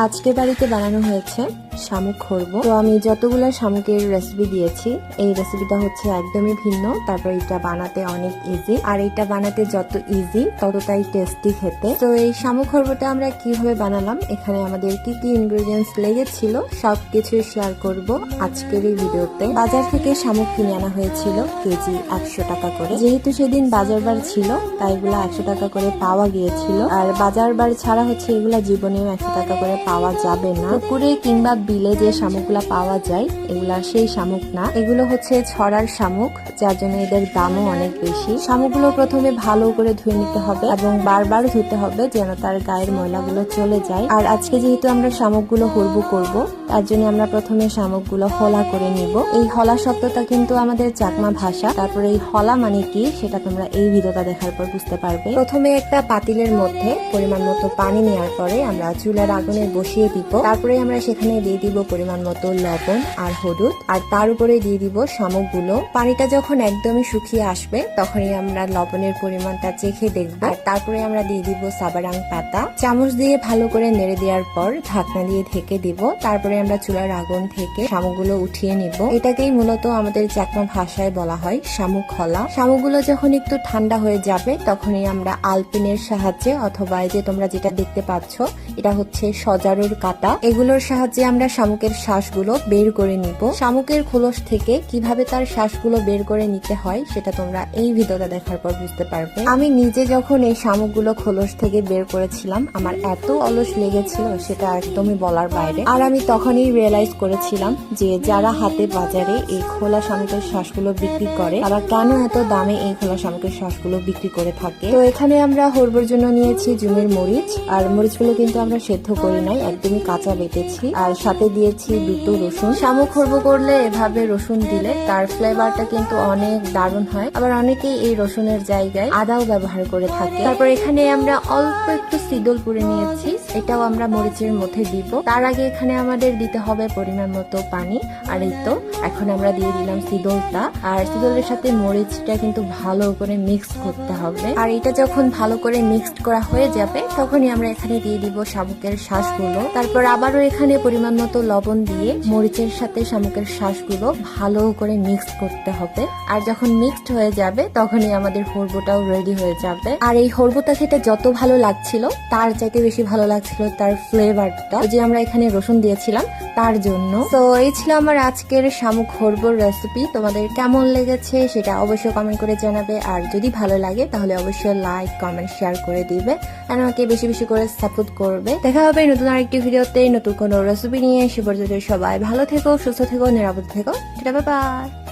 আজকে বাড়িতে বানানো হয়েছে শামুক খরবো। তো আমি যতগুলো শামুকের রেসিপি দিয়েছি, এই রেসিপিটা হচ্ছে একদমই ভিন্ন। তারপর এটা বানাতে অনেক ইজি, আর এটা বানাতে যত ইজি ততটাই টেস্টি খেতে। তো এই শামুক খরবোটা আমরা কিভাবে বানালাম, এখানে আমাদের কি কি ইনগ্রেডিয়েন্টস লেগেছিল সবকিছু শেয়ার করব আজকের এই ভিডিওতে। বাজার থেকে শামুক কিনে আনা হয়েছিল কেজি 100 টাকা করে। যেহেতু সেদিন বাজার বার ছিল তাই এগুলা 100 টাকা করে পাওয়া গিয়েছিল। আর বাজার বার ছাড়া হচ্ছে এগুলা জীবনেও 100 টাকা করে পাওয়া যাবে না। পুকুরে কিংবা বিলে যে শামুকগুলা পাওয়া যায় এগুলা সেই শামুক না, এগুলো হচ্ছে ছড়ার শামুক, যার জন্য এদের দামও অনেক বেশি। শামুকগুলো প্রথমে ভালো করে ধুয়ে নিতে হবে এবং বারবার ধুতে হবে যেন তার গায়ের ময়লাগুলো চলে যায়। আর আজকে যেহেতু আমরা শামুকগুলো হরবো করব, তার জন্য আমরা প্রথমে শামুকগুলো হলা করে নিব। এই হলা শব্দটা কিন্তু আমাদের চাকমা ভাষা। তারপরে এই হলা মানে কি সেটা তোমরা এই ভিডিওটা দেখার পর বুঝতে পারবে। প্রথমে একটা পাতিলের মধ্যে পরিমাণ মতো পানি নেওয়ার পরে আমরা চুলার আগুনে বসিয়ে দিব। তারপরে আমরা সেখানে দিয়ে দিব পরিমাণ মতো লবণ আর হলুদ, আর তার উপরে দিয়ে দিব শামুকগুলো। পানিটা যখন একদমই শুকিয়ে আসবে তখনই আমরা লবণের পরিমাণটা চেখে দেখব। আর তারপরে আমরা দিয়ে দিব সাবারাং পাতা। চামচ দিয়ে ভালো করে নেড়ে দেওয়ার পর ঢাকনা দিয়ে ঢেকে দিব। তারপরে আমরা চুলার আগুন থেকে শামুকগুলো উঠিয়ে নিব। এটাকেই মূলত আমাদের চাকমা ভাষায় বলা হয় শামুক হলা। শামুকগুলো যখন একটু ঠান্ডা হয়ে যাবে তখনই আমরা আলপিনের সাহায্যে, অথবা এই যে তোমরা যেটা দেখতে পাচ্ছ এটা হচ্ছে সজারুর কাঁটা, এগুলোর সাহায্যে আমরা শামুকের শ্বাসগুলো বের করে নিব। শামুকের খোলস থেকে কিভাবে তার শ্বাসগুলো বের করে নিতে হয় সেটা তোমরা এই ভিডিওটা দেখার পর বুঝতে পারবে। আমি নিজে যখন এই শামুকগুলো খোলস থেকে বের করেছিলাম আমার এত অলস লেগেছিল সেটা একদমই বলার বাইরে। আর আমি তখনই রিয়েলাইজ করেছিলাম যে যারা হাতে বাজারে এই খোলা শামুকের শ্বাসগুলো বিক্রি করে তারা কেন এত দামে এই খোলা শামুকের শ্বাসগুলো বিক্রি করে থাকে। তো এখানে আমরা হরবোর জন্য নিয়েছি জুমের মরিচ, আর মরিচগুলো কিন্তু আমরা সেদ্ধ করি নাই, একদমই কাঁচা বেটেছি। আর সাথে দিয়েছি দুটো রসুন। শামুক হরবো করলে এভাবে রসুন দিলে তার ফ্লেভারটা কিন্তু অনেক দারুণ হয়। আবার অনেকেই এই রসুনের জায়গায় আদাও ব্যবহার করে থাকে। তারপর এখানে আমরা অল্প একটু সিদল পুড়ে নিয়েছি, এটাও আমরা মরিচের মধ্যে দিব। তার আগে এখানে আমাদের দিতে হবে পরিমাণ মতো পানি। আর এই তো এখন আমরা দিয়ে দিলাম সিদলটা, আর সিদলের সাথে মরিচটা কিন্তু ভালো করে মিক্স করতে হবে। আর এটা যখন ভালো করে মিক্সড করা হয়ে যাবে তখনই আমরা এখানে দিয়ে দিব শামুকের শ্বাসগুলো। তারপর আবারও এখানে পরিমাণ মতো লবণ দিয়ে মরিচের সাথে শামুকের শ্বাসগুলো ভালো করে মিক্স করতে হবে। আর যখন মিক্সড হয়ে যাবে তখনই আমাদের হরবোটাও রেডি হয়ে যাবে। আর এই হরবোটা খেতে যত ভালো লাগছিল তার চাইতে বেশি ভালো লাগছিল তার ফ্লেভারটা, যে আমরা এখানে রসুন দিয়েছিলাম তার জন্য। তো এই ছিল আমার আজকের শামুক হরবোর রেসিপি। তোমাদের কেমন লেগেছে সেটা অবশ্যই কমেন্ট করে জানাবে। আর যদি ভালো লাগে তাহলে অবশ্যই লাইক কমেন্ট শেয়ার করে দিবে, আর আমাকে বেশি বেশি করে সাপোর্ট করবে। দেখা হবে নতুন আরেকটি ভিডিওতে নতুন কোনো রেসিপি নিয়ে। সে পর্যন্ত সবাই ভালো থেকো, সুস্থ থেকো, নিরাপদ থেকো। Tata, bye bye.